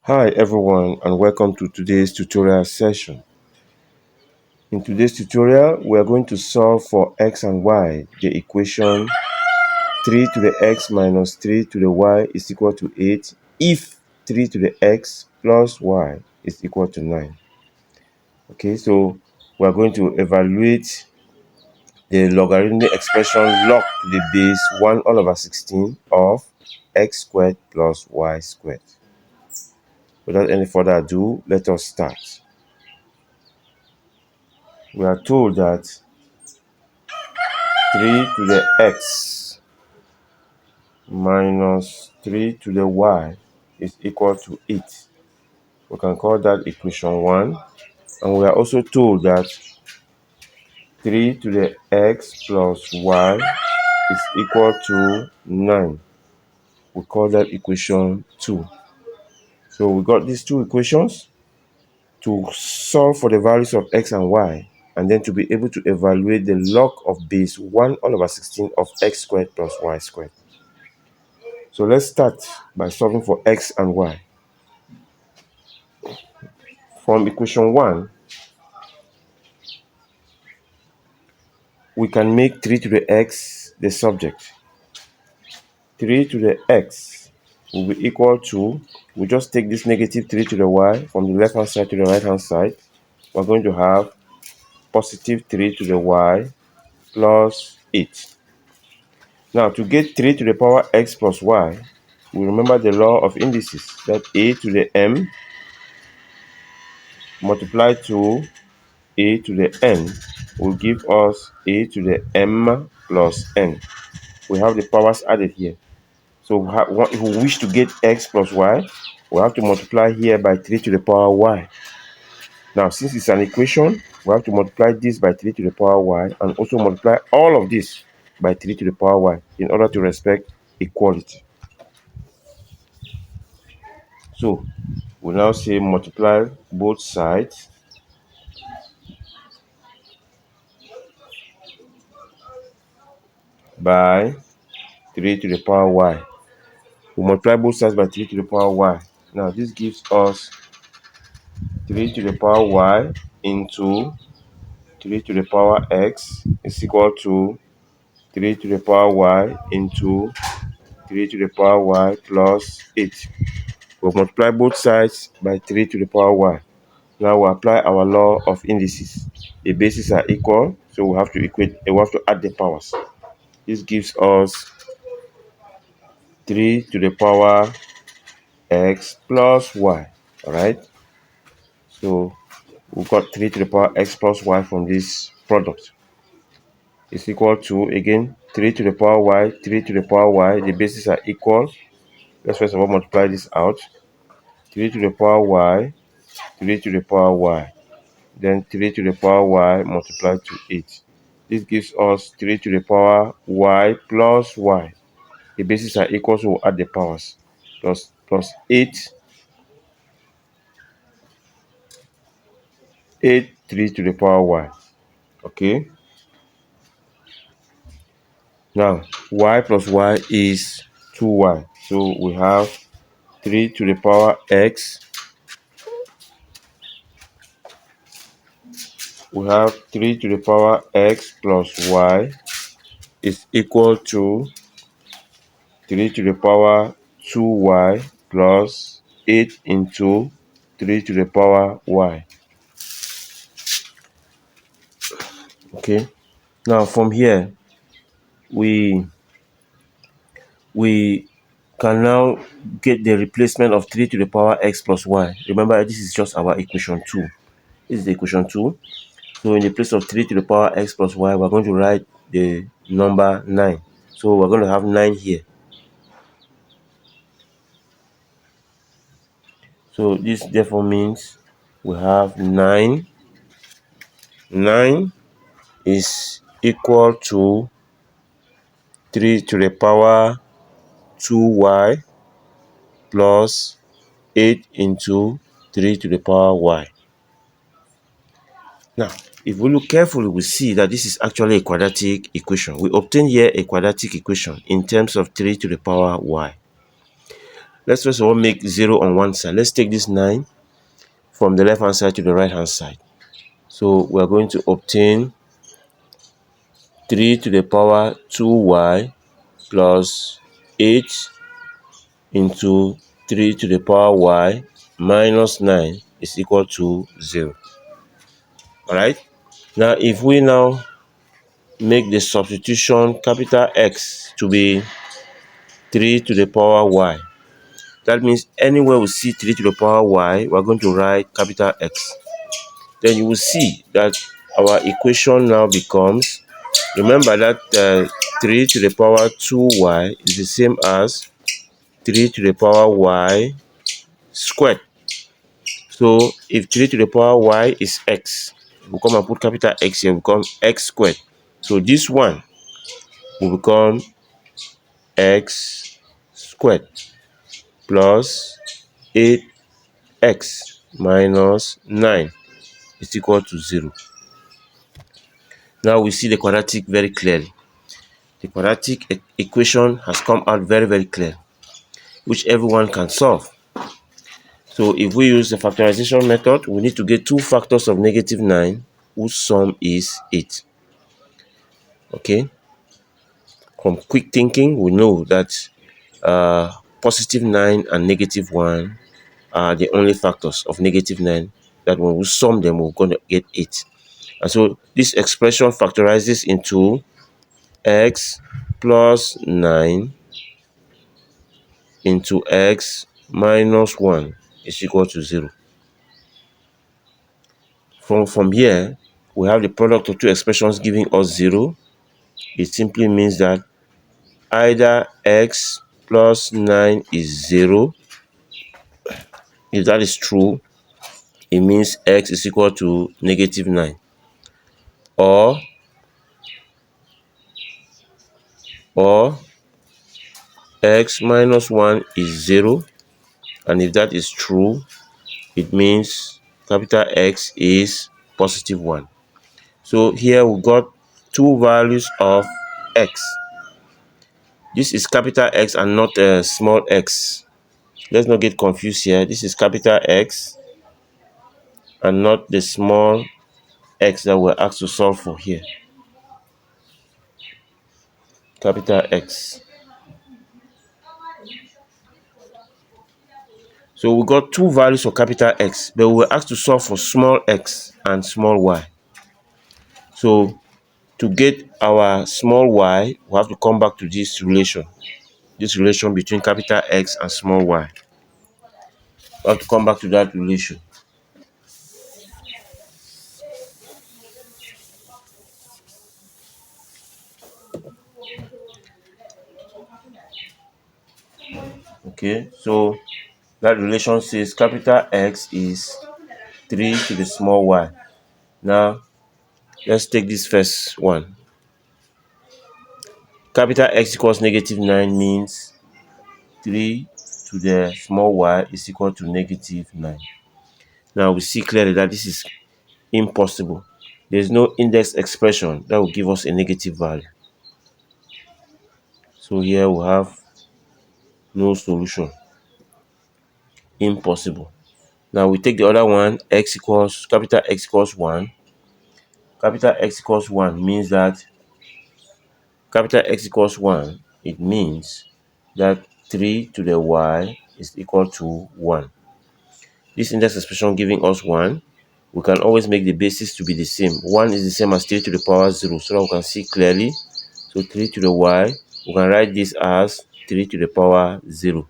Hi everyone and welcome to today's tutorial session. In today's tutorial, we are going to solve for x and y the equation 3 to the x minus 3 to the y is equal to 8 if 3 to the x plus y is equal to 9. Okay, so we are going to evaluate the logarithmic expression log to the base 1 all over 16 of x squared plus y squared. Without any further ado, let us start. We are told that 3 to the x minus 3 to the y is equal to 8. We can call that equation 1. And we are also told that 3 to the x plus y is equal to 9. We call that equation 2. So we got these two equations to solve for the values of x and y, and then to be able to evaluate the log of base 1 all over 16 of x squared plus y squared. So let's start by solving for x and y. From equation 1, we can make 3 to the x the subject. 3 to the x will be equal to, we just take this negative 3 to the y from the left hand side to the right hand side. We're going to have positive 3 to the y plus 8. Now, to get 3 to the power x plus y, we remember the law of indices, that a to the m multiplied to a to the n will give us a to the m plus n. We have the powers added here. So if we wish to get x plus y, we have to multiply here by 3 to the power y. Now, since it's an equation, we have to multiply this by 3 to the power y and also multiply all of this by 3 to the power y in order to respect equality. So we now say multiply both sides by 3 to the power y. We multiply both sides by 3 to the power y. Now this gives us 3 to the power y into 3 to the power x is equal to 3 to the power y into 3 to the power y plus 8. We'll multiply both sides by 3 to the power y. Now we apply our law of indices. The bases are equal, so we have to add the powers. This gives us 3 to the power x plus y. Alright? So we got 3 to the power x plus y from this product. Is equal to, again, 3 to the power y, 3 to the power y. The bases are equal. Let's first of all multiply this out. 3 to the power y, 3 to the power y. Then 3 to the power y multiplied to 8. This gives us 3 to the power y plus y. The bases are equal, so we'll add the powers. Plus 8, 3 to the power y. Okay? Now, y plus y is 2y. So we have 3 to the power x. We have 3 to the power x plus y is equal to 3 to the power 2y plus 8 into 3 to the power y. Okay. Now from here, we can now get the replacement of 3 to the power x plus y. Remember, this is just our equation 2. This is the equation 2. So in the place of 3 to the power x plus y, we're going to write the number 9. So we're going to have 9 here. So this therefore means we have 9. 9 is equal to 3 to the power 2y plus 8 into 3 to the power y. Now, if we look carefully, we see that this is actually a quadratic equation. We obtain here a quadratic equation in terms of 3 to the power y. let's first of all make 0 on one side. Let's take this 9 from the left hand side to the right hand side. So we are going to obtain 3 to the power 2y plus 8 into 3 to the power y minus 9 is equal to 0. Alright? Now if we now make the substitution capital X to be 3 to the power y, that means anywhere we see 3 to the power y, we're going to write capital X. Then you will see that our equation now becomes, remember that 3 to the power 2y is the same as 3 to the power y squared. So if 3 to the power y is x, we'll come and put capital X here, will become x squared. So this one will become x squared plus 8x minus 9 is equal to 0. Now we see the quadratic very clearly. The quadratic equation has come out very, very clear, which everyone can solve. So if we use the factorization method, we need to get two factors of negative 9 whose sum is 8. Okay? From quick thinking, we know that positive 9 and negative 1 are the only factors of negative 9 that when we sum them, we're going to get 8. And so this expression factorizes into x plus 9 into x minus 1 is equal to 0. From here, we have the product of two expressions giving us 0. It simply means that either x plus 9 is 0. If that is true, it means x is equal to negative 9. Or x minus 1 is 0. And if that is true, it means capital X is positive 1. So here we got two values of x. This is capital X and not small x. Let's not get confused here. This is capital X and not the small x that we're asked to solve for here. Capital X. So we got two values for capital X, but we were asked to solve for small x and small y. So to get our small y, we have to come back to this relation between capital X and small y. We have to come back to that relation. Okay, so that relation says capital X is 3 to the small y. Now, let's take this first one. Capital X equals negative 9 means 3 to the small y is equal to negative 9. Now, we see clearly that this is impossible. There's no index expression that will give us a negative value. So here we have no solution. Impossible. Now we take the other one, capital X equals 1. Capital X equals 1 means that capital X equals 1, it means that 3 to the y is equal to 1. This index expression giving us 1, we can always make the basis to be the same. 1 is the same as 3 to the power 0, so that we can see clearly. So 3 to the y, we can write this as 3 to the power 0.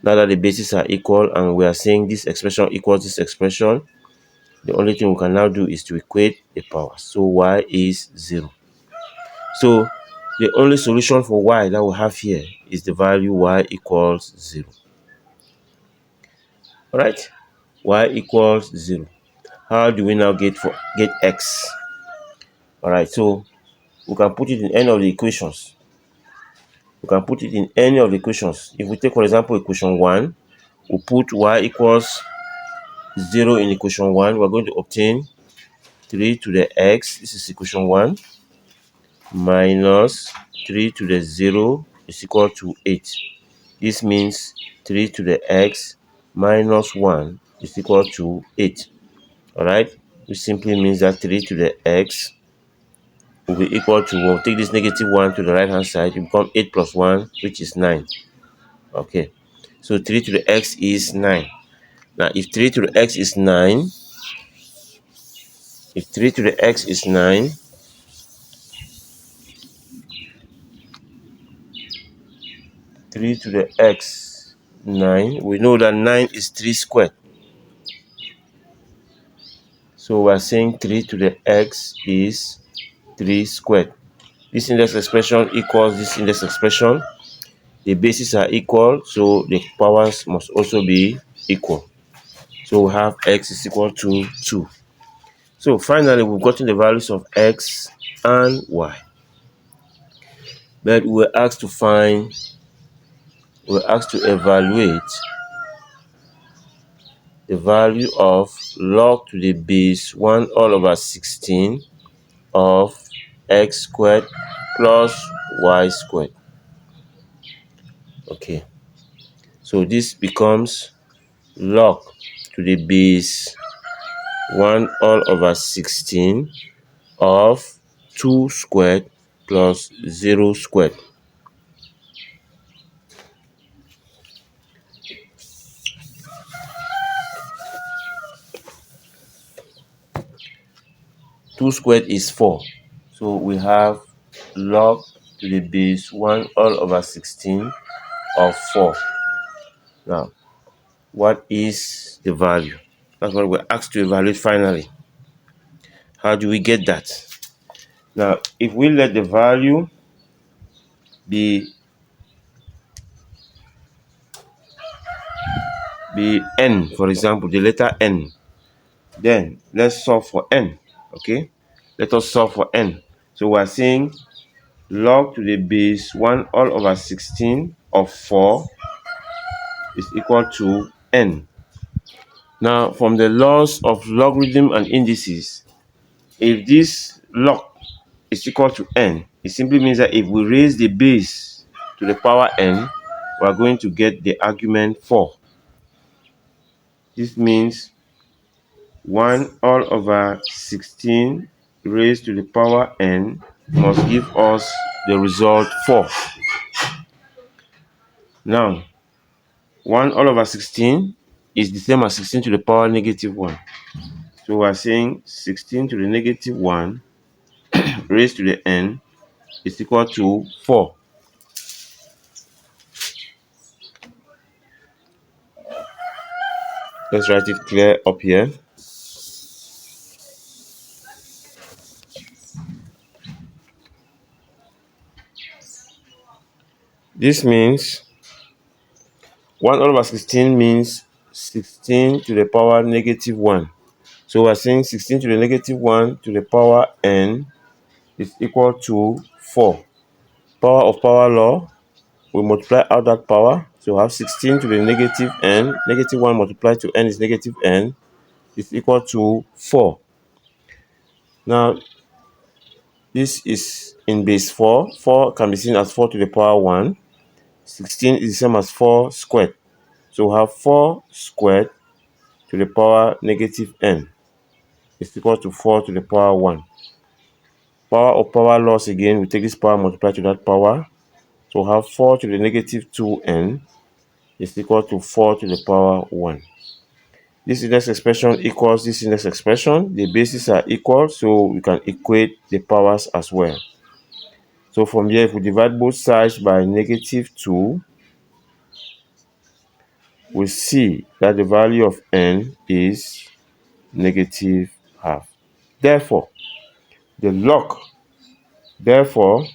Now that the bases are equal and we are saying this expression equals this expression, the only thing we can now do is to equate the powers. So y is 0. So the only solution for y that we have here is the value y equals 0. Alright? Y equals 0. How do we now get x? Alright, so we can put it in any of the equations. If we take, for example, equation 1, we put y equals 0 in equation 1. We're going to obtain 3 to the x. This is equation 1. Minus 3 to the 0 is equal to 8. This means 3 to the x minus 1 is equal to 8. Alright? Which simply means that 3 to the x will be equal to, we'll take this negative 1 to the right hand side, it become 8 plus 1, which is 9. Okay. So 3 to the x is 9. Now, if 3 to the x is 9, if 3 to the x is 9, 3 to the x 9, we know that 9 is 3 squared. So we're saying 3 to the x is 3 squared. This index expression equals this index expression. The bases are equal, so the powers must also be equal. So we have x is equal to 2. So finally, we've gotten the values of x and y. But we're asked to evaluate the value of log to the base 1 all over 16 of x squared plus y squared. Okay, so this becomes log to the base 1 all over 16 of 2 squared plus 0 squared. Two squared is 4. So we have log to the base 1 all over 16 of 4. Now, what is the value? That's what we're asked to evaluate finally. How do we get that? Now, if we let the value be n, for example, the letter n, then let's solve for n. Okay, let us solve for n. So we're saying log to the base 1 all over 16 of 4 is equal to n. Now, from the laws of logarithm and indices, if this log is equal to n, it simply means that if we raise the base to the power n, we are going to get the argument 4. This means 1 all over 16 raised to the power n must give us the result 4. Now, 1 all over 16 is the same as 16 to the power negative 1. So we are saying 16 to the negative 1 raised to the n is equal to 4. Let's write it clear up here. This means 1 over 16 means 16 to the power negative 1. So we're saying 16 to the negative 1 to the power n is equal to 4. Power of power law, we multiply out that power. So we have 16 to the negative n. Negative 1 multiplied to n is negative n is equal to 4. Now, this is in base 4. 4 can be seen as 4 to the power 1. 16 is the same as 4 squared. So we have 4 squared to the power negative n is equal to 4 to the power 1. Power of power loss again, we take this power multiplied to that power. So we have 4 to the negative 2n is equal to 4 to the power 1. This index expression equals this index expression. The bases are equal, so we can equate the powers as well. So from here, if we divide both sides by negative 2, we see that the value of n is negative half. Therefore, therefore,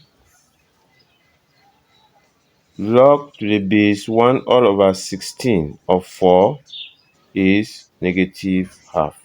log to the base 1 all over 16 of 4 is negative half.